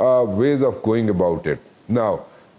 ways of going about it. Now,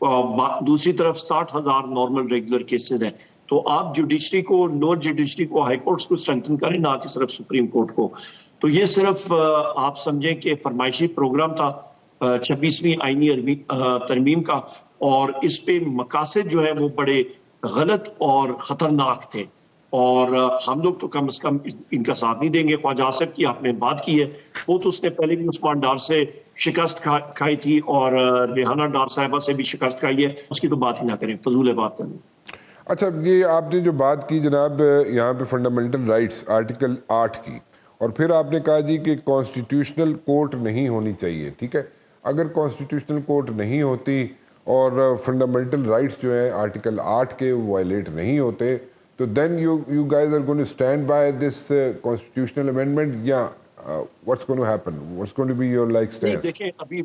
دوسری طرف 60,000 normal regular cases ہیں. تو آپ جوڈیشری کو, لوور جوڈیشری کو, ہائی کورٹس کو اسٹرینتھن کریں, نہ کہ صرف سپریم کورٹ کو. تو یہ صرف آپ سمجھیں کہ فرمائشی پروگرام تھا 26ویں آئینی ترمیم کا, اور اس پہ مقاصد جو ہے وہ بڑے غلط اور خطرناک تھے, اور ہم لوگ تو کم از کم ان کا ساتھ نہیں دیں گے. خواجہ آصف کی آپ نے بات کی ہے, وہ تو اس نے پہلے بھی عثمان ڈار سے شکست کھائی تھی, اور ریحانہ ڈار صاحبہ سے بھی شکست کھائی ہے, اس کی تو بات ہی نہ کریں, فضول ہے بات کریں. اچھا, یہ آپ نے جو بات کی جناب یہاں پہ فنڈامنٹل رائٹس آرٹیکل 8 کی, اور پھر آپ نے کہا جی کہ کانسٹیٹیوشنل کورٹ نہیں ہونی چاہیے. ٹھیک ہے, اگر کانسٹیٹیوشنل کورٹ نہیں ہوتی اور فنڈامنٹل رائٹس جو ہیں آرٹیکل 8 کے وائلیٹ نہیں ہوتے, تو then you guys are going to stand by this constitutional amendment, یا what's going to happen? What's going to be your like stance? دیکھیں, ابھی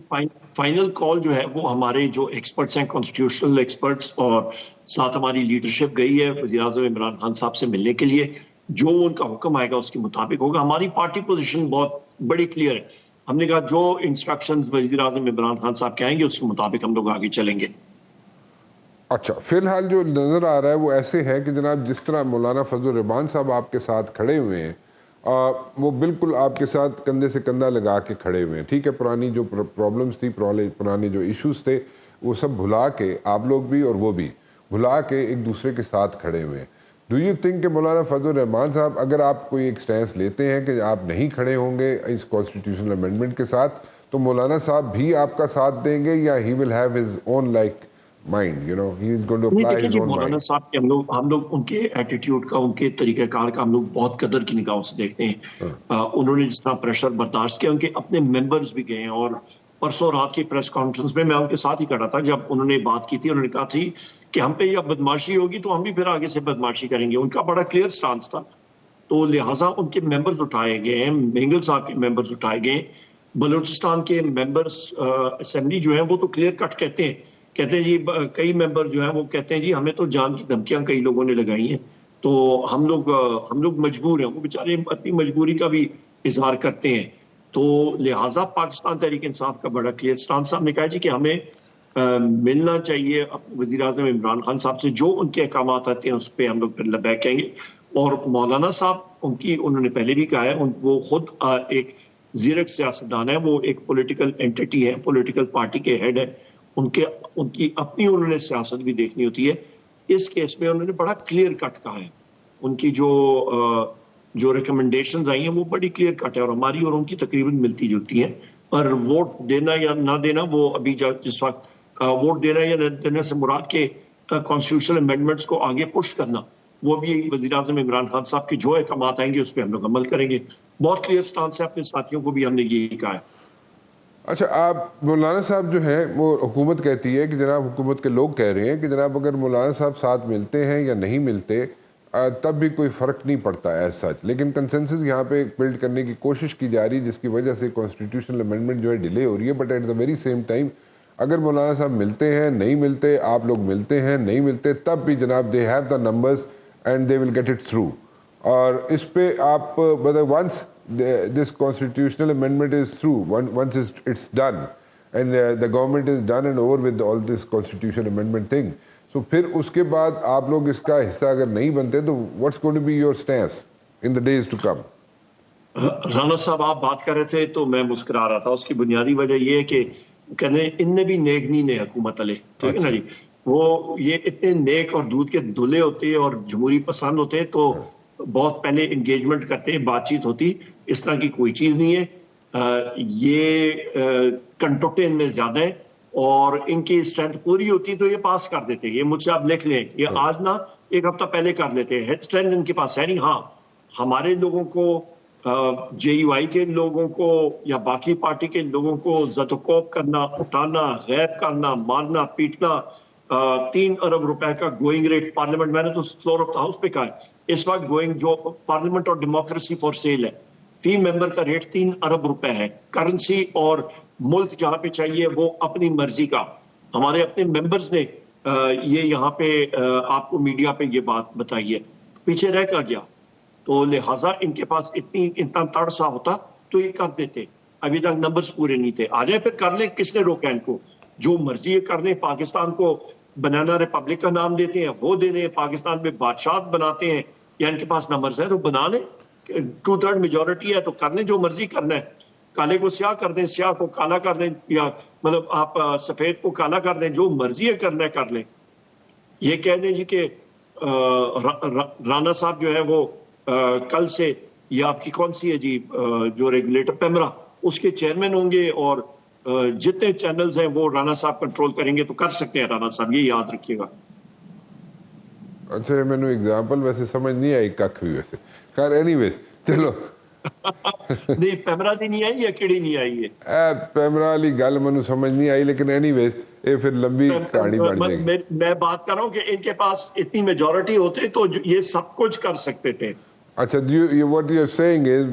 فائنل کال جو ہے وہ ہمارے جو ایکسپرٹس ہیں, کانسٹیٹیوشنل ایکسپرٹس, اور ساتھ ہماری لیڈرشپ گئی ہے وزیر اعظم عمران خان صاحب سے ملنے کے لیے. جو ان کا حکم آئے گا اس کے مطابق ہوگا. ہماری پارٹی پوزیشن بہت بڑی کلیئر ہے. ہم نے کہا جو انسٹرکشنز وزیر اعظم عمران خان صاحب کے آئیں گے اس کے مطابق ہم لوگ آگے چلیں گے. اچھا, فی الحال جو نظر آ رہا ہے وہ ایسے ہے کہ جناب جس طرح مولانا فضل الرحمان صاحب آپ کے ساتھ کھڑے ہوئے ہیں, وہ بالکل آپ کے ساتھ کندھے سے کندھا لگا کے کھڑے ہوئے ہیں. ٹھیک ہے, پرانی جو پرابلمز تھی, پرانے جو ایشوز تھے, وہ سب بھلا کے, آپ لوگ بھی اور وہ بھی بھلا کے ایک دوسرے کے ساتھ کھڑے ہوئے ہیں. ڈو یو تھنک کہ مولانا فضل الرحمان صاحب, اگر آپ کوئی ایک سٹینس لیتے ہیں کہ آپ نہیں کھڑے ہوں گے اس کانسٹیٹیوشنل امینڈمنٹ کے ساتھ, تو مولانا صاحب بھی آپ کا ساتھ دیں گے, یا ہی will have his own like mind, you know, he is going to apply his own Maulana mind? صاحب کے ہم لوگ ان کے ایٹیٹیوڈ کا, ان کے طریقہ کار کا ہم لوگ بہت قدر کی نگاہوں سے دیکھتے ہیں. انہوں نے جس طرح پریشر برداشت کیا, ان کے اپنے ممبرز بھی گئے ہیں, اور پرسوں رات کی پریس کانفرنس میں ان کے ساتھ ہی کھڑا تھا جب انہوں نے بات کی تھی. انہوں نے کہا تھی کہ ہم پہ یہ بدماشی ہوگی تو ہم بھی پھر آگے سے بدماشی کریں گے. ان کا بڑا کلیئر سٹانس تھا. تو لہٰذا ان کے ممبرز اٹھائے گئے ہیں, مینگل صاحب کے ممبرز اٹھائے گئے ہیں. بلوچستان کے ممبرز اسمبلی جو ہیں وہ تو کلیئر کٹ کہتے ہیں جی, کئی ممبر جو ہیں وہ کہتے ہیں جی ہمیں تو جان کی دھمکیاں کئی لوگوں نے لگائی ہیں, تو ہم لوگ مجبور ہیں. وہ بیچارے اپنی مجبوری کا بھی اظہار کرتے ہیں. تو لہٰذا پاکستان تحریک انصاف کا بڑا کلیئر سٹانس. صاحب نے کہا جی کہ ہمیں ملنا چاہیے وزیر اعظم عمران خان صاحب سے, جو ان کے احکامات آتے ہیں اس پہ ہم لوگ پھر لبیک کہیں گے. اور مولانا صاحب انہوں نے پہلے بھی کہا ہے, وہ خود ایک زیرک سیاستدان ہے, وہ ایک پولیٹیکل اینٹی ہے, پولیٹیکل پارٹی کے ہیڈ ہے. ان کی اپنی انہوں نے سیاست بھی دیکھنی ہوتی ہے. اس کیس میں انہوں نے بڑا کلیئر کٹ کہا ہے. ان کی جو ریکمنڈیشنز آئی ہیں وہ بڑی کلیئر کٹ ہے, اور ہماری اور ان کی تقریباً ملتی جلتی ہیں. پر ووٹ دینا یا نہ دینا, وہ ابھی جس وقت ووٹ دینا یا نہ دینے سے مراد کے کانسٹیٹیوشنل امینڈمنٹس کو آگے پش کرنا, وہ بھی وزیر اعظم عمران خان صاحب کے جو احکامات آئیں گے اس پہ ہم لوگ عمل کریں گے. بہت کلیئر سٹانس ہے, اپنے ساتھیوں کو بھی ہم نے یہی کہا ہے. اچھا, آپ مولانا صاحب جو ہیں وہ حکومت کہتی ہے کہ جناب, حکومت کے لوگ کہہ رہے ہیں کہ جناب اگر مولانا صاحب ساتھ ملتے ہیں یا نہیں ملتے تب بھی کوئی فرق نہیں پڑتا ایز سچ, لیکن کنسنسس یہاں پہ بلڈ کرنے کی کوشش کی جا رہی ہے, جس کی وجہ سے کانسٹیٹیوشنل امینڈمنٹ جو ہے ڈیلے ہو رہی ہے. But at the very same time اگر مولانا صاحب ملتے ہیں, نہیں ملتے, آپ لوگ ملتے ہیں, نہیں ملتے, تب بھی جناب they have the numbers and they will get it through. اور اس پہ آپ once this constitutional amendment is through, once it's done and the government is done and over with all this constitutional amendment thing, so پھر اس کے بعد آپ لوگ اس کا حصہ اگر نہیں بنتے تو what's going to be your stance in the days to come? Rana صاحب آپ بات کر رہے تھے تو میں مسکرا رہا تھا. اس کی بنیادی وجہ یہ ہے کہ کہنے ان نے بھی نیک نہیں نے حکومت والے, ٹھیک ہے نا جی, وہ یہ اتنے نیک اور دودھ کے دھلے ہوتے اور جمہوری پسند ہوتے تو بہت پہلے انگیجمنٹ کرتے, بات چیت ہوتی. اس طرح کی کوئی چیز نہیں ہے. یہ کنٹوٹے ان میں زیادہ ہیں, اور ان کی اسٹرینتھ پوری ہوتی تو یہ پاس کر دیتے. یہ مجھ سے آپ لکھ لیں, یہ آج نہ ایک ہفتہ پہلے کر لیتے. ہیڈ اسٹرینتھ ان کے پاس ہے نہیں. ہاں, ہمارے لوگوں کو, جے یو آئی کے لوگوں کو یا باقی پارٹی کے لوگوں کو زد و کوب کرنا, اٹھانا, غائب کرنا, مارنا, پیٹنا. 3 ارب روپے کا گوئنگ ریٹ پارلیمنٹ, میں نے تو فلور آف دا ہاؤس پہ کہا ہے, اس وقت گوئنگ جو پارلیمنٹ اور ڈیموکریسی فار سیل ہے, فی ممبر کا ریٹ 3 ارب روپے ہے. کرنسی اور ملک جہاں پہ چاہیے وہ اپنی مرضی کا. ہمارے اپنے ممبرز نے یہ یہاں پہ آپ کو میڈیا پہ یہ بات بتائی ہے, پیچھے رہ کر گیا. تو لہٰذا ان کے پاس اتنا تڑسا ہوتا تو یہ کر دیتے. ابھی تک نمبرز پورے نہیں تھے. آ جائے پھر کر لیں, کس نے روکا ان کو. جو مرضی کر لیں, پاکستان کو بنانا ریپبلک کا نام دیتے ہیں, وہ دے دیں, پاکستان میں بادشاہ بناتے ہیں, یا ان کے پاس نمبرز ہیں تو بنا لیں, 2/3 میجورٹی ہے تو کر لیں جو مرضی کرنا ہے, کالے کو سیاہ کر دیں, سیاہ کو کالا کر دیں, یا مطلب آپ سفید کو کالا کر دیں, جو مرضی کرنا ہے کر لیں. یہ کہہ دیں جی کہ رانا صاحب جو ہے وہ کل سے, یہ آپ کی کون سی ہے جی جو ریگولیٹر پیمرا, اس کے چیئرمین ہوں گے, اور جتنے چینلز ہیں وہ رانا صاحب کنٹرول کریں گے, تو کر سکتے ہیں رانا صاحب, یہ یاد رکھیے گا. اچھا, میں نے ایگزامپل ویسے سمجھ نہیں آئی کک بھی ویسے, خیر اینی ویز چلو. نہیں پیمرا دی نہیں آئی یا کیڑی نہیں آئی ہے, پیمرا والی گل مجھے سمجھ نہیں آئی, لیکن اینی ویز یہ پھر لمبی کہانی بن جائے گی. میں بات کر رہا ہوں کہ ان کے پاس اتنی میجورٹی ہوتے تو یہ سب کچھ کر سکتے تھے. اچھا, what you are saying is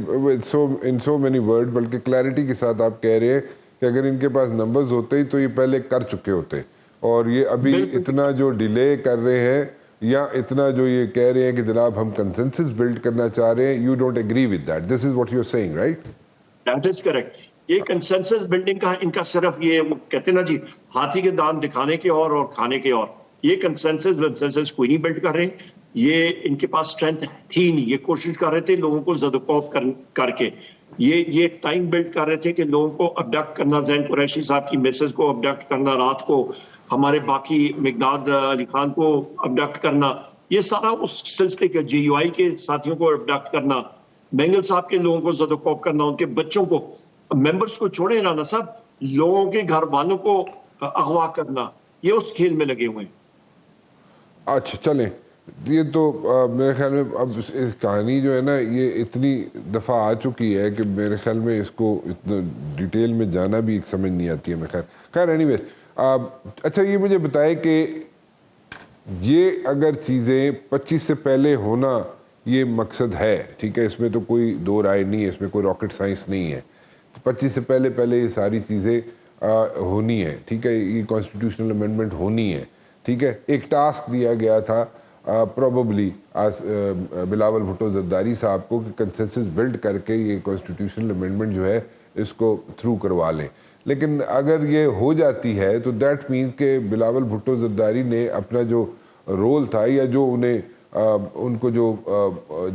in so many words, بلکہ کلیئرٹی کے ساتھ آپ کہہ رہے ہیں کہ اگر ان کے پاس نمبرز ہوتے تو یہ پہلے کر چکے ہوتے, اور یہ ابھی اتنا جو ڈیلے کر رہے ہیں یا اتنا جو یہ کہہ رہے ہیں کہ جناب ہم کنسنسس بلڈ کرنا چاہ رہے ہیں, you don't agree with that. This is what you are saying, right? That is correct. یہ کنسنسس بلڈنگ کا ان کا صرف یہ کہتے ہیں نا جی, ہاتھی کے دان دکھانے کے اور کھانے کے اور, یہ کنسنسس کوئی نہیں بلڈ کر رہے, یہ ان کے پاس اسٹرینتھ تھی نہیں, یہ کوشش کر رہے تھے لوگوں کو زدوکوب کر کے, یہ ٹائم بلڈ کر رہے تھے کہ لوگوں کو ابڈکٹ کرنا, زین قریشی صاحب کی میسج کو ابڈکٹ کرنا, رات کو ہمارے باقی مقداد علی خان کو ابڈکٹ کرنا, یہ سارا اس سلسلے کے جی یو آئی کے ساتھیوں کو ابڈکٹ کرنا, مینگل صاحب کے لوگوں کو زدوکوب کرنا, ان کے بچوں کو, ممبرز کو چھوڑیں رانا صاحب, لوگوں کے گھر والوں کو اغوا کرنا, یہ اس کھیل میں لگے ہوئے ہیں. اچھا چلیں, یہ تو میرے خیال میں اب کہانی جو ہے نا یہ اتنی دفعہ آ چکی ہے کہ میرے خیال میں اس کو اتنا ڈیٹیل میں جانا بھی ایک سمجھ نہیں آتی ہے میرے خیر اینی ویز. اچھا یہ مجھے بتائے کہ یہ اگر چیزیں 25 سے پہلے ہونا یہ مقصد ہے, ٹھیک ہے, اس میں تو کوئی دو رائے نہیں ہے, اس میں کوئی راکٹ سائنس نہیں ہے, 25 سے پہلے یہ ساری چیزیں ہونی ہے, ٹھیک ہے, یہ کانسٹیٹیوشنل امینڈمنٹ ہونی ہے, ٹھیک ہے. ایک ٹاسک دیا گیا تھا پروبیبلی بلاول بھٹو زرداری صاحب کو کہ کنسنسس بلڈ کر کے یہ کانسٹیٹیوشنل امینڈمنٹ جو ہے اس کو تھرو کروا لیں, لیکن اگر یہ ہو جاتی ہے تو دیٹ مینس کہ بلاول بھٹو زرداری نے اپنا جو رول تھا یا جو ان کو جو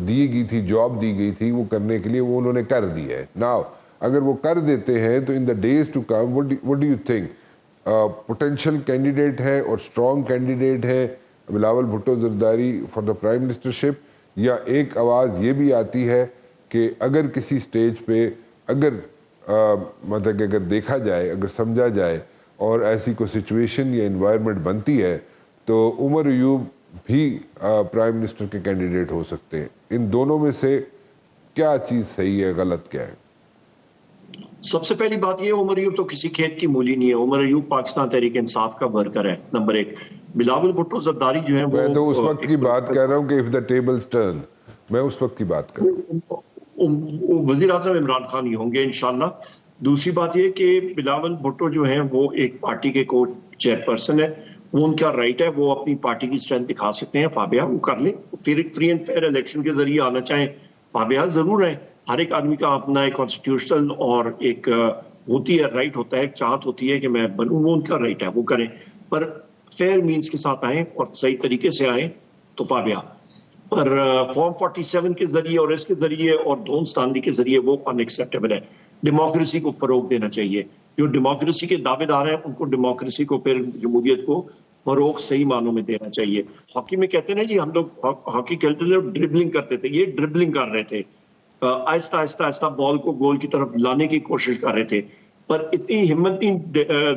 دی گئی تھی, جاب دی گئی تھی وہ کرنے کے لیے, وہ انہوں نے کر دی ہے. ناؤ اگر وہ کر دیتے ہیں تو in the days to come what do you think potential candidate ہے اور اسٹرانگ کینڈیڈیٹ ہے Bilawal Bhutto Zardari for the prime ministership, یا ایک آواز یہ بھی آتی ہے کہ اگر کسی سٹیج پہ اگر مطلب کہ اگر دیکھا جائے, اگر سمجھا جائے اور ایسی کوئی سچویشن یا انوائرمنٹ بنتی ہے تو عمر ایوب بھی پرائم منسٹر کے کینڈیڈیٹ ہو سکتے ہیں. ان دونوں میں سے کیا چیز صحیح ہے, غلط کیا ہے؟ سب سے پہلی بات یہ, عمر ایوب تو کسی کھیت کی مولی نہیں ہے, عمر ایوب پاکستان تحریک انصاف کا ورکر ہے, نمبر ایک. بلاول بھٹو زرداری جو ہے میں تو اس وقت کی بات کر رہا ہوں کہ if the tables turn, میں اس وقت کی بات کر رہا ہوں. وزیر اعظم عمران خان ہی ہوں گے انشاءاللہ. دوسری بات یہ کہ بلاول بھٹو جو ہیں وہ ایک پارٹی کے کو چیئر پرسن ہے, وہ ان کا رائٹ ہے, وہ اپنی پارٹی کی اسٹرینتھ دکھا سکتے ہیں. فابیہ وہ کر لیں, پھر فری اینڈ فیئر الیکشن کے ذریعے آنا چاہیں فابیہ ضرور ہیں. ہر ایک آدمی کا اپنا ایک کانسٹیٹیوشنل اور ایک ہوتی ہے رائٹ ہوتا ہے, ایک چاہت ہوتی ہے کہ میں بنوں, وہ ان کا رائٹ ہے, وہ کریں, پر فیئر مینز کے ساتھ آئیں اور صحیح طریقے سے آئیں تو فابیہ. پر فارم 47 کے ذریعے اور اس کے ذریعے اور دون ستاندی کے ذریعے وہ ان ایکسیپٹیبل ہے. ڈیموکریسی کو فروغ دینا چاہیے, جو ڈیموکریسی کے دعوے دار ہیں ان کو ڈیموکریسی کو پھر جمہوریت کو فروغ صحیح معنوں میں دینا چاہیے. ہاکی میں کہتے ہیں جی ہم لوگ ہاکی کھیلتے تھے, ڈربلنگ کرتے تھے, یہ ڈربلنگ کر رہے تھے, آہستہ آہستہ آہستہ بال کو گول کی طرف لانے کی کوشش کر رہے تھے, پر اتنی ہمت نہیں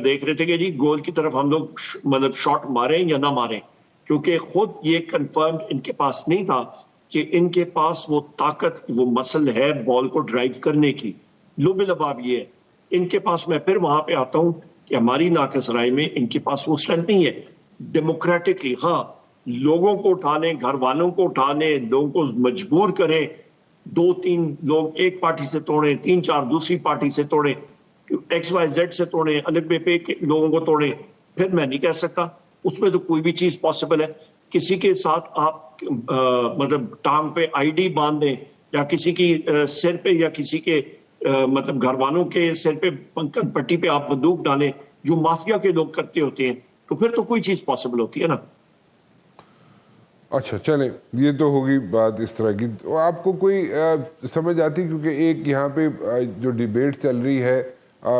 دیکھ رہے تھے کہ جی گول کی طرف ہم لوگ مطلب شاٹ ماریں یا نہ ماریں, کیونکہ خود یہ کنفرم ان کے پاس نہیں تھا کہ ان کے پاس وہ طاقت, وہ مسل ہے بال کو ڈرائیو کرنے کی. لب لباب یہ ہے ان کے پاس. میں پھر وہاں پہ آتا ہوں کہ ہماری ناقص رائے میں ان کے پاس وہ اسٹرینتھ نہیں ہے. ڈیموکریٹکلی ہاں لوگوں کو اٹھا لیں, گھر والوں کو اٹھا لیں, لوگوں کو مجبور کریں, 2-3 لوگ ایک پارٹی سے توڑیں, 3-4 دوسری پارٹی سے توڑیں, ایکس وائی زیڈ سے توڑیں, الگ بے پے کے لوگوں کو توڑیں, پھر میں نہیں کہہ سکتا اس میں تو کوئی بھی چیز پاسبل ہے. کسی کے ساتھ آپ مطلب ٹانگ پہ آئی ڈی باندھ دیں, یا کسی کی سر پہ یا کسی کے مطلب گھر والوں کے سر پہ پنکھن پٹی پہ آپ بندوق ڈالیں, جو مافیا کے لوگ کرتے ہوتے ہیں, تو پھر تو کوئی چیز پاسبل ہوتی ہے نا. اچھا چلیں, یہ تو ہوگی بات اس طرح کی. آپ کو کوئی سمجھ آتی, کیونکہ ایک یہاں پہ جو ڈیبیٹ چل رہی ہے,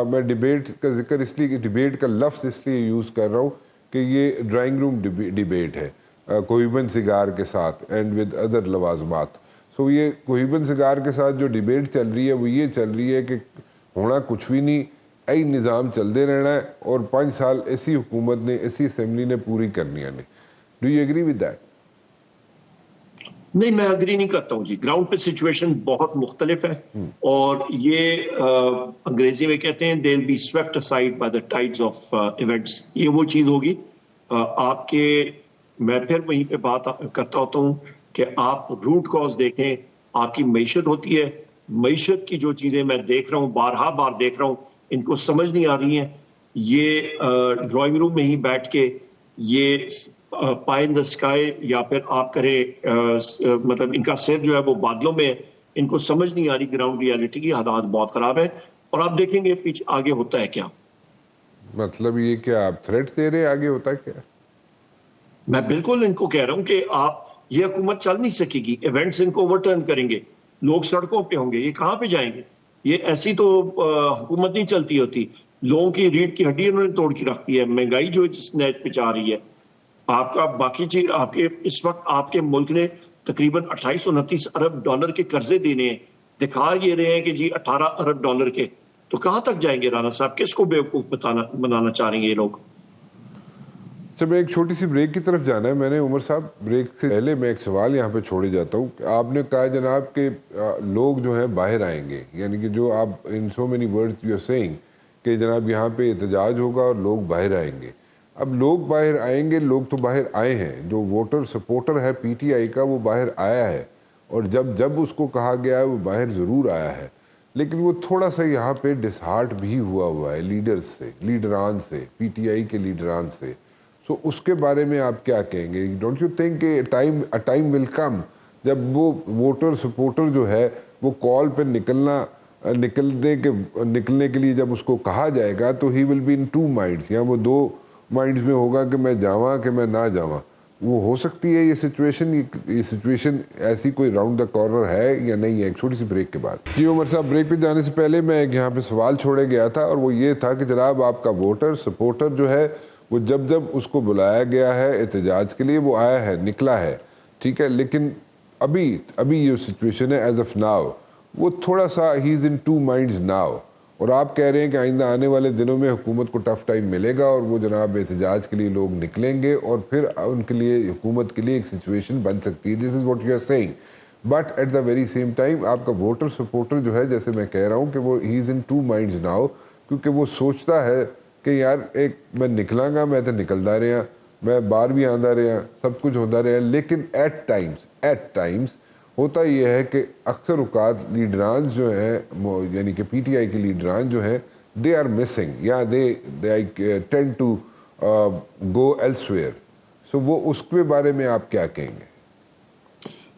میں ڈیبیٹ کا ذکر اس لیے, ڈیبیٹ کا لفظ اس لیے یوز کر رہا ہوں کہ یہ ڈرائنگ روم ڈیبیٹ ہے کوہیبن سگار کے ساتھ اینڈ ود ادر لوازمات. سو یہ کوہیبن سگار کے ساتھ جو ڈیبیٹ چل رہی ہے وہ یہ چل رہی ہے کہ ہونا کچھ بھی نہیں, ای نظام چلتے رہنا ہے, اور 5 سال ایسی حکومت نے, ایسی اسمبلی نے پوری کرنی ہے. Do you agree with that? نہیں, میں اگری نہیں کرتا ہوں جی. گراؤنڈ پہ سچویشن بہت مختلف ہے, اور یہ انگریزی میں کہتے ہیں they'll be swept aside by the tides of events. یہ وہ چیز ہوگی آپ کے, میں پھر وہیں پہ بات کرتا ہوتا ہوں کہ آپ روٹ کاز دیکھیں. آپ کی معیشت ہوتی ہے, معیشت کی جو چیزیں میں دیکھ رہا ہوں, بار دیکھ رہا ہوں, ان کو سمجھ نہیں آ رہی ہیں. یہ ڈرائنگ روم میں ہی بیٹھ کے یہ پائے ان دا اسکائی, یا پھر آپ کرے مطلب ان کا سر جو ہے وہ بادلوں میں ہے, ان کو سمجھ نہیں آ رہی گراؤنڈ ریالٹی کی. حالات بہت خراب ہے, اور آپ دیکھیں گے پیچھے آگے ہوتا ہے کیا. مطلب یہ کہ آپ تھریٹ دے رہے ہیں, آگے ہوتا ہے کیا؟ میں بالکل ان کو کہہ رہا ہوں کہ آپ, یہ حکومت چل نہیں سکے گی, ایونٹس ان کو اوور ٹرن کریں گے, لوگ سڑکوں پہ ہوں گے, یہ کہاں پہ جائیں گے؟ یہ ایسی تو حکومت نہیں چلتی ہوتی. لوگوں کی ریڑھ کی ہڈی انہوں نے توڑ کے رکھ دی ہے. مہنگائی جو جس نیچ پہ جا رہی ہے, آپ کا باقی چیز, آپ کے اس وقت آپ کے ملک نے تقریباً 28-29 ارب ڈالر کے قرضے دینے ہیں. دکھا یہ رہے ہیں کہ جی 18 ارب ڈالر کے, تو کہاں تک جائیں گے رانا صاحب؟ کس کو بیوقوف بنانا چاہ رہے ہیں یہ لوگ؟ جب ایک چھوٹی سی بریک کی طرف جانا ہے میں نے. عمر صاحب, بریک سے پہلے میں ایک سوال یہاں پہ چھوڑے جاتا ہوں. آپ نے کہا جناب کہ لوگ جو ہیں باہر آئیں گے, یعنی کہ جو آپ in so many words you are saying کہ جناب یہاں پہ احتجاج ہوگا اور لوگ باہر آئیں گے. اب لوگ باہر آئیں گے, لوگ تو باہر آئے ہیں. جو ووٹر سپورٹر ہے پی ٹی آئی کا وہ باہر آیا ہے, اور جب اس کو کہا گیا ہے وہ باہر ضرور آیا ہے, لیکن وہ تھوڑا سا یہاں پہ ڈس ہارٹ بھی ہوا ہے لیڈرز سے, لیڈران سے, پی ٹی آئی کے لیڈران سے. سو اس کے بارے میں آپ کیا کہیں گے؟ ڈونٹ یو تھنک کہ ٹائم ول کم جب وہ ووٹر سپورٹر جو ہے وہ کال پہ نکلنے کے لیے جب اس کو کہا جائے گا تو ہی ول بی ان 2 minds, یا وہ 2 minds میں ہوگا کہ میں جاواں کہ میں نہ جاواں. وہ ہو سکتی ہے یہ سچویشن ایسی کوئی راؤنڈ دا کارنر ہے یا نہیں ہے؟ ایک چھوٹی سی بریک کے بعد. جی عمر صاحب, بریک پہ جانے سے پہلے میں ایک یہاں پہ سوال چھوڑے گیا تھا, اور وہ یہ تھا کہ جناب آپ کا ووٹر سپورٹر جو ہے وہ جب اس کو بلایا گیا ہے احتجاج کے لیے وہ آیا ہے, نکلا ہے, ٹھیک ہے, لیکن ابھی یہ سچویشن ہے ایز آف ناؤ, وہ تھوڑا سا ہی از ان 2 minds ناؤ. اور آپ کہہ رہے ہیں کہ آئندہ آنے والے دنوں میں حکومت کو ٹف ٹائم ملے گا, اور وہ جناب احتجاج کے لیے لوگ نکلیں گے, اور پھر ان کے لیے, حکومت کے لیے ایک سچویشن بن سکتی ہے. This is what you are saying. But at the very same time آپ کا ووٹر سپورٹر جو ہے, جیسے میں کہہ رہا ہوں کہ وہ ہی از ان 2 minds ناؤ, کیونکہ وہ سوچتا ہے کہ یار ایک میں نکلاں گا, میں تو نکلتا رہا, میں باہر بھی آندا رہا, سب کچھ ہوتا رہا, لیکن ایٹ ٹائمز ہوتا یہ ہے کہ اکثر اوقات لیڈران جو ہیں, یعنی کہ پی ٹی آئی کے لیڈران جو ہیں, دے آر مسنگ, یا دے ٹینڈ ٹو گو ایلسویئر. سو وہ اس کے بارے میں آپ کیا کہیں گے؟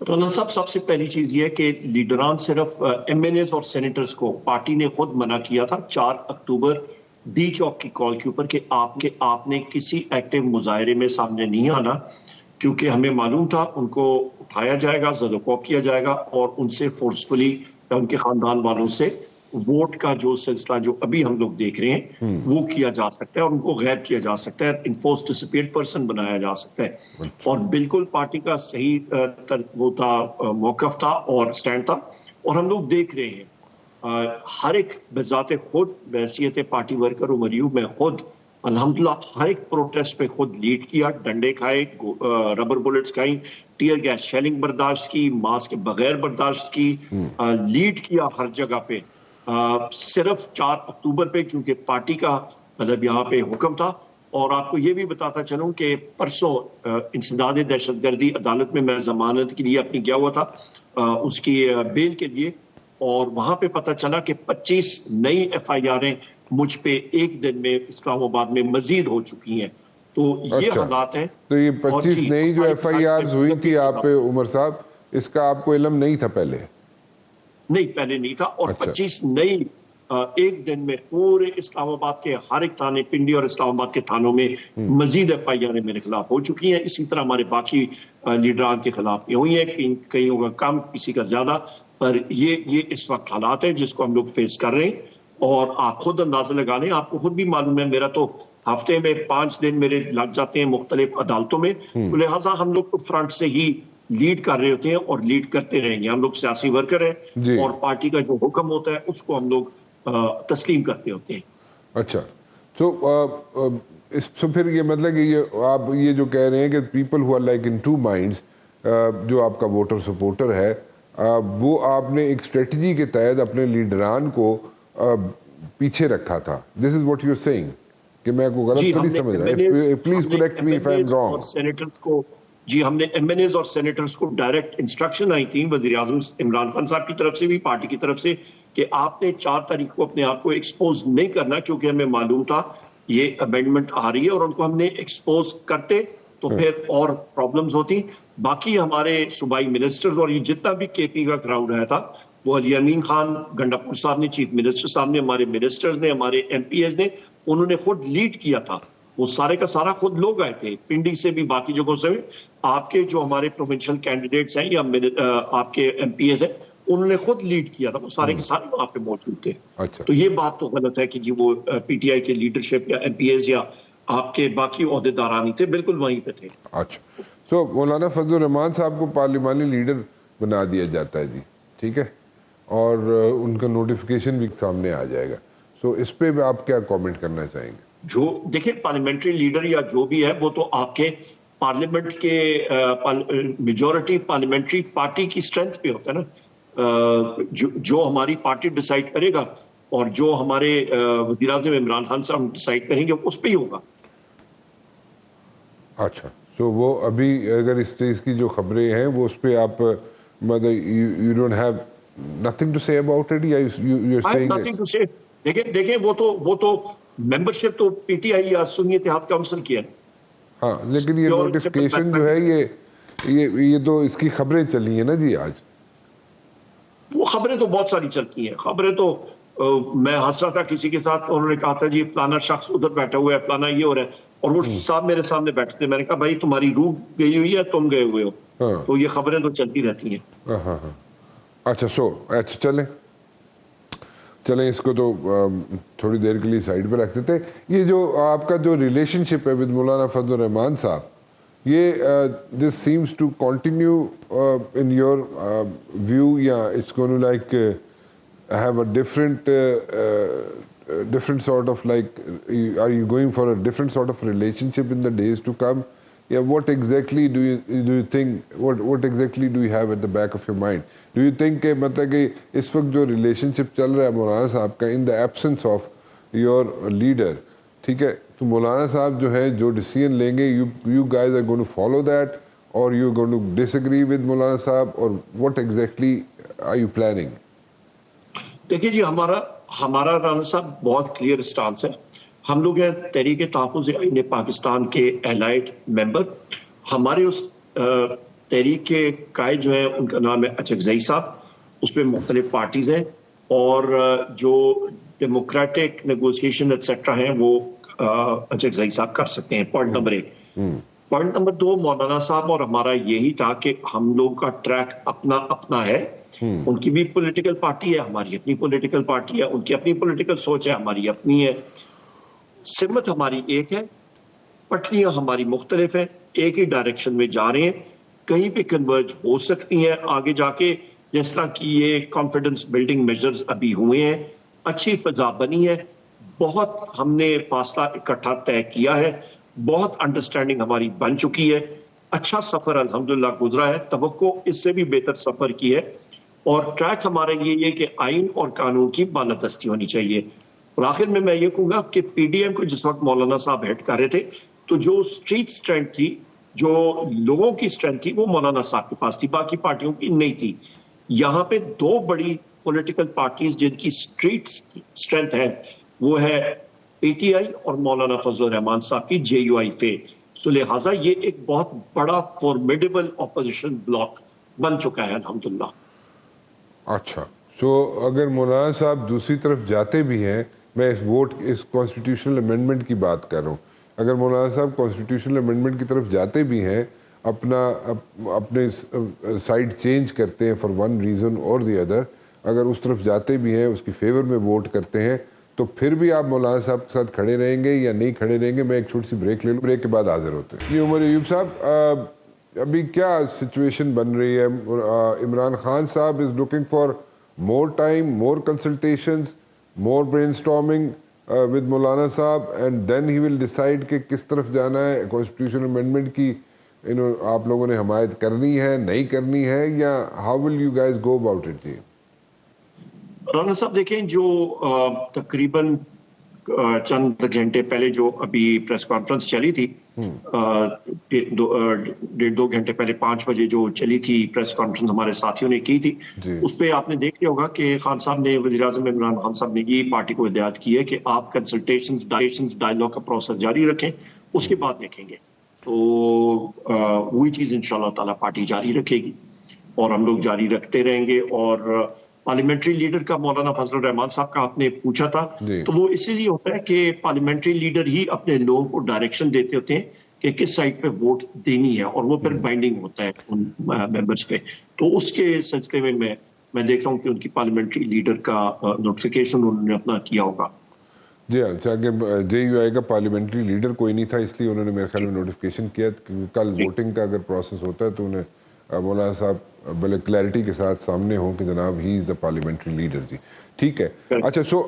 رانا صاحب, سب سے پہلی چیز یہ ہے کہ لیڈران صرف ایم این ایز اور سینیٹرز کو پارٹی نے خود منع کیا تھا 4 اکتوبر ڈی چوک کی کال کے اوپر کہ آپ نے کسی ایکٹیو مظاہرے میں سامنے نہیں آنا, کیونکہ ہمیں معلوم تھا ان کو اٹھایا جائے گا, زد و کوب کیا جائے گا, اور ان سے فورسفلی ان کے خاندان والوں سے ووٹ کا جو سلسلہ جو ابھی ہم لوگ دیکھ رہے ہیں وہ کیا جا سکتا ہے, اور ان کو غائب کیا جا سکتا ہے, انفورس ڈسپیئرڈ پرسن بنایا جا سکتا ہے. اور بالکل پارٹی کا صحیح وہ تھا, موقف تھا اور سٹینڈ تھا, اور ہم لوگ دیکھ رہے ہیں ہر ایک بذات خود بحیثیت پارٹی ورکر عمر ایوب میں خود الحمدللہ ہر ایک پروٹیسٹ پہ خود لیڈ کیا, ڈنڈے کھائے, ربر بلٹس کھائیں, ٹیئر گیس شیلنگ برداشت کی, ماسک بغیر برداشت کی, لیڈ کیا ہر جگہ پہ, صرف 4 اکتوبر پہ کیونکہ پارٹی کا مطلب یہاں پہ حکم تھا. اور آپ کو یہ بھی بتاتا چلوں کہ پرسوں انسداد دہشت گردی عدالت میں ضمانت کے لیے اپنی گیا ہوا تھا, اس کی بیل کے لیے, اور وہاں پہ پتہ چلا کہ 25 نئی ایف آئی آریں مجھ پہ ایک دن میں اسلام آباد میں مزید ہو چکی ہیں. تو یہ حالات ہیں. تو یہ 25 نئی جو ایف آئی آرز ہوئی تھی آپ پہ عمر صاحب, اس کا آپ کو علم نہیں تھا پہلے؟ نہیں, پہلے نہیں تھا. اور 25 نئی ایک دن میں پورے اسلام آباد کے ہر ایک تھانے، پنڈی اور اسلام آباد کے تھانوں میں مزید FIR میرے خلاف ہو چکی ہیں. اسی طرح ہمارے باقی لیڈران کے خلاف بھی ہوئی ہیں، کئی ہوگا کم، کسی کا زیادہ، پر یہ اس وقت حالات ہے جس کو ہم لوگ فیس کر رہے ہیں. اور آپ خود اندازہ لگا لیں، آپ کو خود بھی معلوم ہے، میرا تو ہفتے میں 5 دن میرے لگ جاتے ہیں مختلف عدالتوں میں. تو لہٰذا ہم لوگ تو فرنٹ سے ہی لیڈ کر رہے ہوتے ہیں اور لیڈ کرتے رہیں گے. ہم لوگ سیاسی ورکر ہیں اور پارٹی کا جو حکم ہوتا ہے اس کو ہم لوگ تسلیم کرتے ہوتے ہیں. اچھا، تو پھر یہ مطلب کہ آپ یہ جو کہہ رہے ہیں کہ people who are like in two minds, جو آپ کا ووٹر سپورٹر ہے وہ آپ نے ایک اسٹریٹجی کے تحت اپنے لیڈران کو پیچھے رکھا تھا. This is what you are saying, کہ میں کو غلط تو نہیں سمجھ رہا؟ Please correct me if I am wrong. Senators کو ہم نے MNAs اور سینیٹرز کو ڈائریکٹ انسٹرکشن آئی تھی وزیر اعظم عمران خان صاحب کی طرف سے بھی، پارٹی کی طرف سے، کہ آپ نے 4 تاریخ کو اپنے آپ کو ایکسپوز نہیں کرنا، کیونکہ ہمیں معلوم تھا یہ امینڈمنٹ آ رہی ہے اور ان کو ہم نے ایکسپوز کرتے تو پھر اور پرابلمز ہوتی. باقی ہمارے صوبائی منسٹرز اور یہ جتنا بھی KP کا کراؤڈ آیا تھا، وہ علی امین خان گنڈاپور صاحب نے، چیف منسٹر صاحب نے، ہمارے منسٹرز نے، ہمارے MPs نے، انہوں نے خود لیڈ کیا تھا. وہ سارے کا سارا خود لوگ آئے تھے، پنڈی سے بھی، باقی جگہوں سے بھی. آپ کے جو ہمارے پروونشل کینڈیڈیٹس ہیں یا آپ کے MPs ہیں، انہوں نے خود لیڈ کیا تھا. وہ سارے کے سارے وہاں پہ موجود تھے. تو یہ بات تو غلط ہے کہ جی وہ PTI کے لیڈرشپ یا MPs یا آپ کے باقی عہدیداران ہی تھے، بالکل وہیں پہ تھے. اچھا، تو مولانا فضل الرحمان صاحب کو پارلیمانی لیڈر بنا دیا جاتا ہے جی، ٹھیک ہے، اور ان کا نوٹیفیکیشن بھی سامنے آ جائے گا. سو اس پہ آپ کیا کامنٹ کرنا چاہیں گے؟ جو دیکھیں پارلیمنٹری لیڈر یا جو بھی ہے وہ تو آپ کے پارلیمنٹ کے میجورٹی پارلیمنٹری پارٹی کی اسٹرینتھ پہ ہوتا ہے نا. جو ہماری پارٹی ڈیسائیڈ کرے گا اور جو ہمارے وزیر اعظم عمران خان صاحب ڈیسائیڈ کریں گے اس پہ ہی ہوگا. اچھا، تو وہ ابھی اگر اس چیز کی جو خبریں ہیں وہ اس پہ آپ مطلب you don't have nothing to say about it, یا you are saying nothing to say? دیکھیں وہ تو ممبرشپ تو PTI یا سنی اتحاد کونسل کی ہے. ہاں، لیکن یہ نوٹیفیکیشن جو ہے یہ تو اس کی خبریں چلی ہیں نا جی آج. وہ خبریں تو بہت ساری چلتی ہیں. خبریں تو میں ہنس رہا تھا کسی کے ساتھ، انہوں نے کہا تھا جی فلانا شخص ادھر بیٹھا ہوا ہے، فلانا یہ ہو رہا ہے، اور وہ صاحب میرے سامنے بیٹھتے تھے. میں نے کہا بھائی تمہاری روح گئی ہوئی ہے، تم گئے ہوئے ہو. تو یہ خبریں تو چلتی رہتی ہیں. اچھا، اچھا چلیں اس کو تو تھوڑی دیر کے لیے سائڈ پہ رکھ دیتے. یہ جو آپ کا جو ریلیشن شپ ہے ود مولانا فضل الرحمان صاحب، یہ this seems to continue in your view, یا it's going to like have a different sort of like, are you going for a different sort of relationship in the days to come? Yeah, what exactly do you think, what exactly do you have at the back of your mind? Do you think کہ مطلب کہ اس وقت جو relationship چل رہا ہے مولانا صاحب کا in the absence of your leader، ٹھیک ہے، تو مولانا صاحب جو ہے جو ڈیسیژن لیں گے you guys are going to follow that or you're going to disagree with مولانا صاحب, or what exactly are you planning? دیکھیے جی ہمارا رانا صاحب بہت کلیئر اسٹانس ہے. ہم لوگ ہیں تحریک تحفظ آئین پاکستان کے الائڈ ممبر. ہمارے اس تحریک کے قائد جو ہیں ان کا نام ہے اچکزئی صاحب. اس میں مختلف پارٹیز ہیں اور جو ڈیموکریٹک نیگوسیشن ایٹسٹرا ہیں وہ اچکزئی صاحب کر سکتے ہیں. Point number 1. پوائنٹ نمبر 2, مولانا صاحب اور ہمارا یہی تھا کہ ہم لوگ کا ٹریک اپنا ہے. ان کی بھی پولیٹیکل پارٹی ہے, ہماری اپنی پولیٹیکل پارٹی ہے, ان کی اپنی پولیٹیکل سوچ ہے, ہماری اپنی ہے. سمت ہماری ایک ہے, پٹریاں ہماری مختلف ہیں, ایک ہی ڈائریکشن میں جا رہے ہیں. کہیں پہ کنورج ہو سکتی ہیں آگے جا کے, جس طرح کی یہ کانفیڈنس بلڈنگ میجرز ابھی ہوئے ہیں. اچھی فضا بنی ہے, بہت ہم نے فاصلہ اکٹھا طے کیا ہے, بہت انڈرسٹینڈنگ ہماری بن چکی ہے. اچھا سفر الحمدللہ گزرا ہے, توقع اس سے بھی بہتر سفر کی ہے. اور ٹریک ہمارا یہ ہے کہ آئین اور قانون کی بالادستی ہونی چاہیے. اور آخر میں یہ کہوں گا کہ PDM کو جس وقت مولانا صاحب ہیڈ کر رہے تھے تو جو اسٹریٹ اسٹرینتھ تھی, جو لوگوں کی اسٹرینتھ تھی, وہ مولانا صاحب کے پاس تھی, باقی پارٹیوں کی نہیں تھی. یہاں پہ 2 بڑی پولیٹیکل پارٹیز جن کی اسٹریٹ اسٹرینتھ ہے وہ ہے PTI اور مولانا فضل الرحمان صاحب کی JUI. سو لہٰذا یہ ایک بہت بڑا فارمیڈیبل اپوزیشن بلاک بن چکا ہے الحمدللہ. اچھا, سو اگر مولانا صاحب دوسری طرف جاتے بھی ہیں، میں اس کانسٹیٹیوشنل امینڈمنٹ کی بات کر رہا ہوں، اگر مولانا صاحب کانسٹیٹیوشنل امینڈمنٹ کی طرف جاتے بھی ہیں، اپنے سائڈ چینج کرتے ہیں فار ون ریزن اور دی ادر، اگر اس طرف جاتے بھی ہیں، اس کی فیور میں ووٹ کرتے ہیں، تو پھر بھی آپ مولانا صاحب کے ساتھ کھڑے رہیں گے یا نہیں کھڑے رہیں گے؟ میں ایک چھوٹی سی بریک لے لوں، بریک کے بعد حاضر ہوتے ہیں۔ جی عمر ایوب صاحب، ابھی کیا سچویشن بن رہی ہے؟ عمران خان صاحب is looking for more time, more consultations, more brain storming with مولانا صاحب، and then he will decide کہ کس طرف جانا ہے۔ کانسٹیٹیوشن امینڈمنٹ کی آپ لوگوں نے حمایت کرنی ہے، نہیں کرنی ہے، یا how will you guys go about it? جی رانا صاحب دیکھیں، جو تقریباً چند گھنٹے پہلے جو ابھی پریس کانفرنس چلی تھی، 1.5-2 گھنٹے پہلے 5 بجے جو چلی تھی پریس کانفرنس ہمارے ساتھیوں نے کی تھی، اس پہ آپ نے دیکھ لیا ہوگا کہ خان صاحب نے، وزیر اعظم عمران خان صاحب نے یہ پارٹی کو ہدایت کی ہے کہ آپ کنسلٹیشنز ڈائیلاگ کا پروسیس جاری رکھیں، اس کے بعد دیکھیں گے۔ تو وہی چیز انشاءاللہ تعالیٰ پارٹی جاری رکھے گی اور ہم لوگ جاری رکھتے رہیں گے۔ اور پارلیمنٹری لیڈر کا مولانا فضل الرحمان صاحب کا آپ نے پوچھا تھا، تو وہ اسی لیے ہوتا ہے کہ پارلیمنٹری لیڈر ہی اپنے لوگوں کو ڈائریکشن دیتے ہوتے ہیں کہ کس سائڈ پہ ووٹ دینی ہے، اور وہ پھر بائنڈنگ ہوتا ہے ان ممبرس پہ۔ تو اس کے سلسلے میں میں دیکھ رہا ہوں کہ ان کی پارلیمنٹری لیڈر کا نوٹیفیکیشن انہوں نے اپنا کیا ہوگا۔ جی ہاں، چاہے جے یو آئی کا پارلیمنٹری لیڈر کوئی نہیں تھا، اس لیے انہوں نے میرے خیال میں نوٹیفیکیشن کیا۔ کل ووٹنگ کا اگر پروسیس ہوتا ہے تو انہیں مولانا صاحب بلے کلیئرٹی کے ساتھ سامنے ہوں کہ جناب ہی از دا پارلیمنٹری لیڈر۔ جی ٹھیک ہے۔ اچھا، so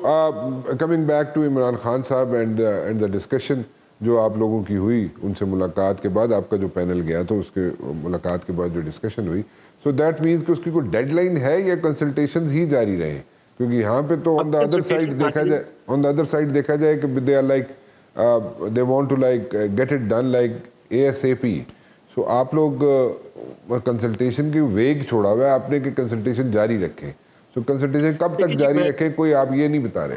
coming back to Imran Khan صاحب اینڈ دا ڈسکشن جو آپ لوگوں کی ہوئی ان سے ملاقات کے بعد، آپ کا جو پینل گیا تو اس کے ملاقات کے بعد جو ڈسکشن ہوئی، سو دیٹ مینس کہ اس کی کوئی ڈیڈ لائن ہے یا کنسلٹیشنز ہی جاری رہے؟ کیونکہ یہاں پہ تو آن دا ادر سائڈ دیکھا جائے کہ they are like they want to like get it done like ASAP۔ So آپ لوگ کنسلٹیشن کی ویگ چھوڑا ہوا ہے آپ نے کہ کنسلٹیشن جاری رکھیں، سو کنسلٹیشن کب تک جاری رکھیں کوئی آپ یہ نہیں بتا رہے؟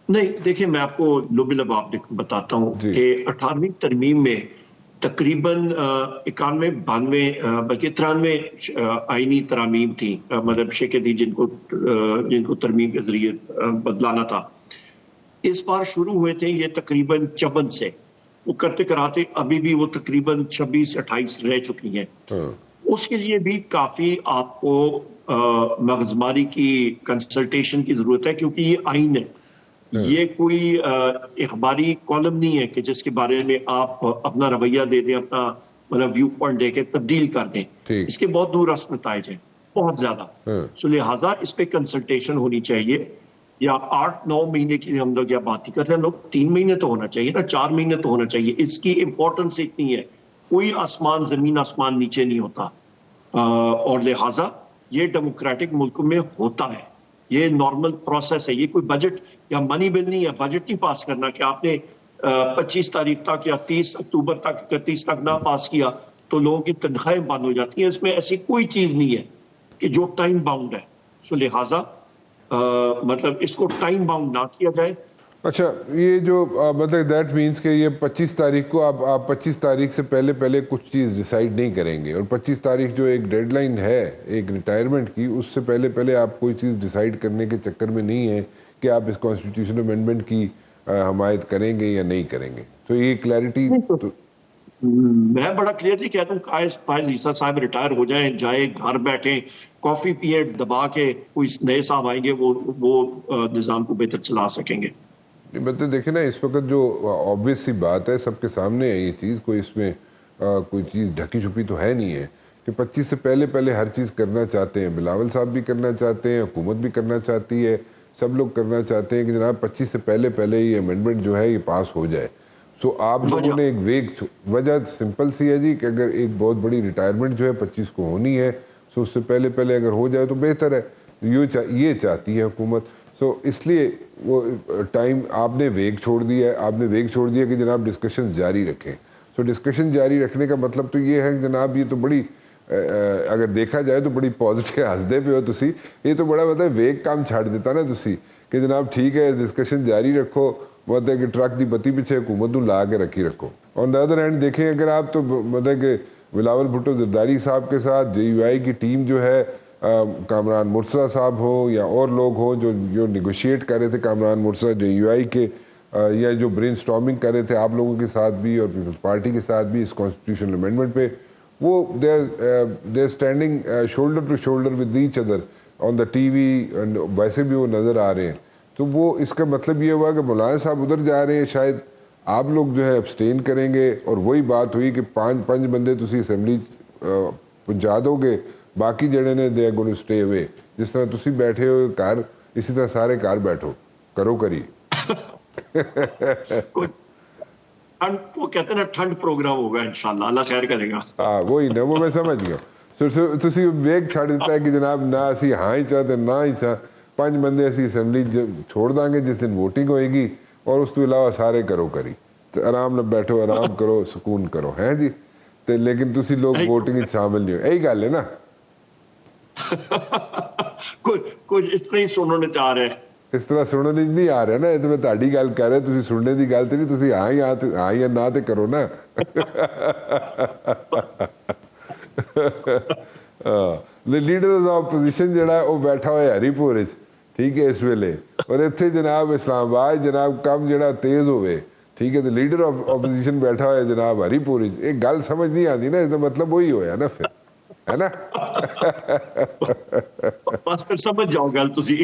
نہیں، دیکھیں میں آپ کو لب لباب بتاتا ہوں کہ 18ویں ترمیم میں تقریباً 91-92 بلکہ 93 آئینی ترامیم تھیں، مطلب شکل تھی جن کو ترمیم کے ذریعے بدلانا تھا۔ اس بار شروع ہوئے تھے یہ تقریباً 54 سے، وہ کرتے کراتے ابھی بھی وہ تقریباً 26-28 رہ چکی ہیں۔ اس کے لیے بھی کافی آپ کو مغزماری کی کنسلٹیشن کی ضرورت ہے، کیونکہ یہ آئین ہے، یہ کوئی اخباری کالم نہیں ہے کہ جس کے بارے میں آپ اپنا رویہ دے دیں، اپنا مطلب ویو پوائنٹ دے کے تبدیل کر دیں۔ اس کے بہت دور رس نتائج ہیں، بہت زیادہ۔ سو لہٰذا اس پہ کنسلٹیشن ہونی چاہیے، یا 8-9 مہینے کے لیے ہم لوگ یا بات ہی کر رہے ہیں، لوگ 3 مہینے تو ہونا چاہیے نا، 4 مہینے تو ہونا چاہیے۔ اس کی امپورٹنس اتنی ہے، کوئی آسمان زمین آسمان نیچے نہیں ہوتا، اور لہٰذا یہ ڈیموکریٹک ملک میں ہوتا ہے، یہ نارمل پروسیس ہے۔ یہ کوئی بجٹ یا منی بل نہیں ہے، بجٹ نہیں پاس کرنا کہ آپ نے 25 تاریخ تک یا 30 اکتوبر تک 31 تک نہ پاس کیا تو لوگوں کی تنخواہیں بند ہو جاتی ہیں۔ اس میں ایسی کوئی چیز نہیں ہے کہ جو ٹائم باؤنڈ ہے، سو لہٰذا مطلب اس کو ٹائم باؤنڈ نہ کیا جائے۔ اچھا، یہ جو مطلب دیٹ مینس کہ یہ 25 تاریخ کو آپ 25 تاریخ سے پہلے کچھ چیز ڈیسائیڈ نہیں کریں گے، اور 25 تاریخ جو ایک ڈیڈ لائن ہے ایک ریٹائرمنٹ کی، اس سے پہلے آپ کوئی چیز ڈیسائیڈ کرنے کے چکر میں نہیں ہیں کہ آپ اس کانسٹیٹیوشن امینڈمنٹ کی حمایت کریں گے یا نہیں کریں گے۔ تو یہ کلیئرٹی میں بڑا کلیئرلی کہتا ہوں، فائز عیسیٰ صاحب ریٹائر ہو جائیں، جائے گھر بیٹھیں، کافی پیے دبا کے، کوئی نئے صاحب آئیں گے، وہ نظام کو بہتر چلا سکیں گے۔ مطلب دیکھیں نا، اس وقت جو آبویس سی بات ہے، سب کے سامنے ہے یہ چیز، کوئی اس میں کوئی چیز ڈھکی چھپی تو ہے نہیں ہے کہ 25 سے پہلے ہر چیز کرنا چاہتے ہیں۔ بلاول صاحب بھی کرنا چاہتے ہیں، حکومت بھی کرنا چاہتی ہے، سب لوگ کرنا چاہتے ہیں کہ جناب 25 سے پہلے یہ امینڈمنٹ جو ہے یہ پاس ہو جائے۔ سو آپ لوگوں نے ایک وجہ سمپل سی ہے جی، کہ اگر ایک بہت بڑی ریٹائرمنٹ جو ہے 25 کو ہونی ہے، سو اس سے پہلے اگر ہو جائے تو بہتر ہے، یہ چاہتی ہے حکومت۔ سو اس لیے وہ ٹائم آپ نے ویگ چھوڑ دیا ہے کہ جناب ڈسکشن جاری رکھیں۔ سو ڈسکشن جاری رکھنے کا مطلب تو یہ ہے کہ جناب یہ تو بڑی، اگر دیکھا جائے تو بڑی پازیٹیو ہسدے پہ ہو تسی، یہ تو بڑا مطلب ویگ کام چھاڑ دیتا نا تسی کہ جناب ٹھیک ہے ڈسکشن جاری رکھو، مطلب کہ ٹرک دی بتی پیچھے حکومت نوں لا کے رکھی رکھو۔ آن دا ادر ہینڈ دیکھیں، اگر آپ تو مطلب کہ بلاول بھٹو زرداری صاحب کے ساتھ JUI کی ٹیم جو ہے کامران مرتضیٰ صاحب ہو یا اور لوگ ہوں جو نیگوشیٹ کر رہے تھے، کامران مرتضیٰ جو یو آئی کے یا جو برین سٹارمنگ کر رہے تھے آپ لوگوں کے ساتھ بھی اور پیپلز پارٹی کے ساتھ بھی اس کانسٹیٹیوشنل امینڈمنٹ پہ، وہ they are standing shoulder to shoulder with each other on the T V, ویسے بھی وہ نظر آ رہے ہیں. تو وہ اس کا مطلب یہ ہوا کہ مولانا صاحب ادھر جا رہے ہیں، شاید آپ لوگ جو ہے ابسٹین کریں گے، اور وہی بات ہوئی کہ پانچ بندے تسی اسمبلی پہنچا دو گے، باقی جڑے نے دے گون اسٹے اوے. جس طرح تسی بیٹھے ہو گھر، اسی طرح سارے گھر بیٹھو، کرو کری. وہ کہتے ہیں نا ٹھنڈ پروگرام ہوگا انشاءاللہ، اللہ خیر کرے گا. ہاں وہی نا، وہ میں سمجھ گیا. تسی ویگ چھڑ دیتا ہے کہ جناب نہ اسی ہاں ہی چاہتے نہ ہی چاہ، 5 بندے اسی اسمبلی چھوڑ دیں گے جس دن ووٹنگ ہوئے گی، اور اس تو علاوہ سارے کرو کری، آرام نہ بیٹھو، آرام کرو، سکون کرو، ہیں جی. لیکن تسی لوگ ووٹنگ شامل نہیں ہو، یہی گل ہے نا. کچھ اس طرح ہی سننے چاہ رہے ہیں، اس طرح سننے نہیں آ رہا نا. یہ تو میں تہاڈی گل کر رہا، تسی سننے دی گل تے نہیں، تسی ہاں یا نہ تے کرو نا. لیڈر آف اپوزیشن جڑا ہے وہ بیٹھا ہوا ہے ہری پور وچ، ٹھیک ہے اس ویلے، اور اتنے جناب اسلام آباد جناب کم جڑا تیز ہوئے، ٹھیک ہے. تو لیڈر آف اپوزیشن بیٹھا ہوا ہے جناب ہری پور وچ. ایک گل سمجھ نہیں آتی نا، اس کا مطلب وہی ہویا نا پھر، ہے نا. بس پھر سمجھ جاؤ گل تسی.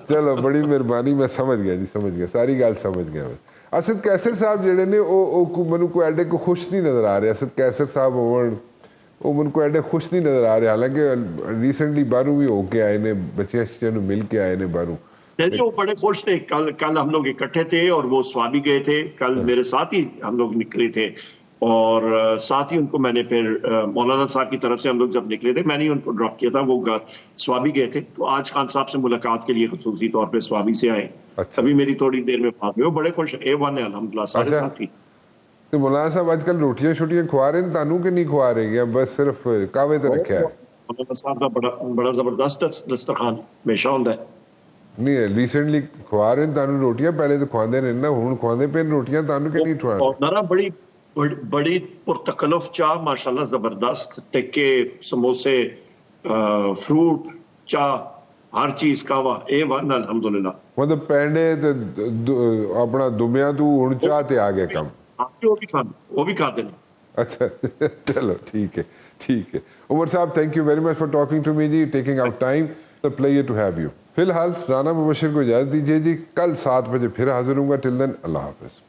چلو بڑی مہربانی، میں سمجھ گیا جی، سمجھ گیا، ساری گل سمجھ گیا میں. اسد کیسر صاحب جڑے نے وہ منو کو ایڈے کو خوش نہیں نظر آ رہے. اسد کیسر صاحب وہ من کو ایڈے خوش نہیں نظر آ رہے، حالانکہ ریسنٹلی باہروں بھی ہو کے آئے نے، بچے مل کے آئے نے باہروں. وہ بڑے خوش تھے. کل ہم لوگ اکٹھے تھے اور وہ سوابی گئے تھے. کل میرے ساتھ ہی ہم لوگ نکلے تھے، اور ساتھ ہی ان کو میں نے پھر مولانا صاحب کی طرف سے ہم لوگ جب نکلے تھے میں نے ان کو ڈراپ کیا تھا. وہ سوابی گئے تھے، تو آج خان صاحب سے ملاقات کے لیے خصوصی طور پہ سوابی سے آئے. ابھی میری تھوڑی دیر میں بات ہوئی. وہ بڑے خوش ہیں، A1 ہے الحمدللہ، سارے ساتھی. تو مولانا صاحب آج کل روٹیاں شوٹیاں کھوا رہے ہیں تانوں کہ نہیں کھوا رہے گیا، بس صرف کعوے تے رکھا ہے؟ مولانا صاحب کا بڑا زبردست دسترخوان ہمیشہ ہوندا ہے. نہیں ریسنٹلی کھوا رہے ہیں تانوں روٹیاں، پہلے تو کھواندے نہیں نا، ہن کھواندے پے روٹیاں تانوں کہ نہیں کھوا رہے؟ بڑی پرتکلف چاہ ماشاءاللہ، زبردست ٹکے، سموسے، فروٹ، چاہ، ہر چیز کعوہ A1 الحمدللہ. مطلب پینڈے اپنا دمیاں تو ہن چاہ تے آ گیا کم. وہ بھی کھاتے ہیں. اچھا چلو ٹھیک ہے، ٹھیک ہے. عمر صاحب thank you very much for talking to me جی، taking out time. Pleasure to have you. فی الحال رانا مبشر کو اجازت دیجیے جی، کل 7 بجے پھر حاضر ہوں گا. ٹل دین اللہ حافظ.